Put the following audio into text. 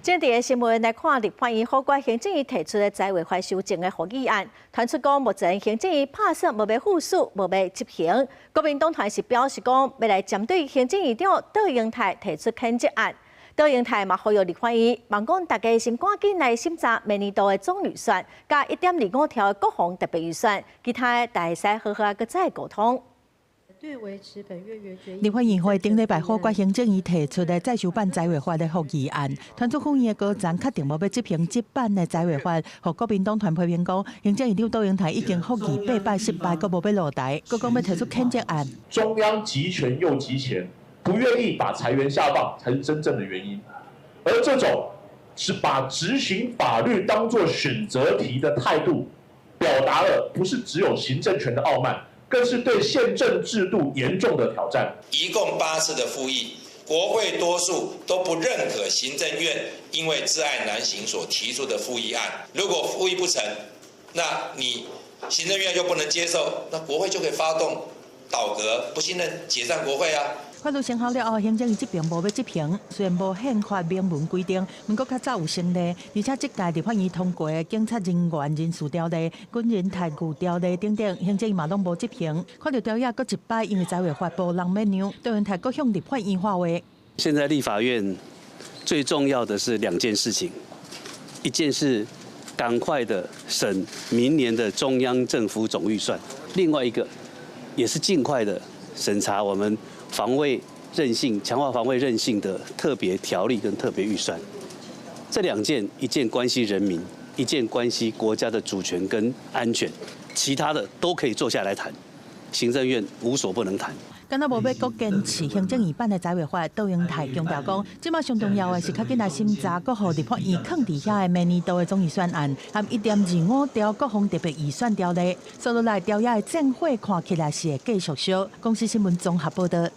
今日新闻来看，立法院法官行政院提出的财委会修正的合议案，传出讲目前行政院拍摄无要复述，无要执行。国民党团是表示讲，要来针对行政院长杜英泰提出谴责案。杜英泰嘛呼吁立法院，望讲大家先赶紧来审查明年度的总预算，加1.25条的国防特别预算，其他的大使好好个再沟通。 立法院会顶礼拜法官行政院提出的再修版财委法的合议案，传出府院的高层确定无要执行这版的财委法，和国民党团批评讲，行政院长杜英泰已经合议8摆失败，阁无要落台，阁讲要提出谴责案。中央集权又集钱，不愿意把财源下放才是真正的原因，而这种是把执行法律当作选择题的态度，表达了不是只有行政权的傲慢。 更是对宪政制度严重的挑战。一共8次的复议，国会多数都不认可行政院因为窒碍难行所提出的复议案。如果复议不成，那你行政院又不能接受，那国会就可以发动倒阁，不信任解散国会啊。 法律生效了后，行政院这边无要执行，虽然无宪法明文规定，不过较早有成立，而且这届立法院通过的警察人员人事条例、军人待遇条例等等，行政院嘛拢无执行。看到条约搁一摆，因为财委法无人要让，杜英泰搁向立法院发话。现在立法院最重要的是2件事情，一件是赶快的审明年的中央政府总预算，另外一个也是尽快的审查我们。 防卫韧性、强化防卫韧性的特别条例跟特别预算，这2件，一件关系人民，一件关系国家的主权跟安全，其他的都可以坐下来谈，行政院无所不能谈。 敢若无要搁坚持行政院版的财委法，杜英泰强调讲，即马上重要的是较紧来审查，搁互立法院放伫遐的明年度的总预算案，含1.25条国防特别预算条例，所落来条约的战火看起来是会继续烧。公司新闻综合报道。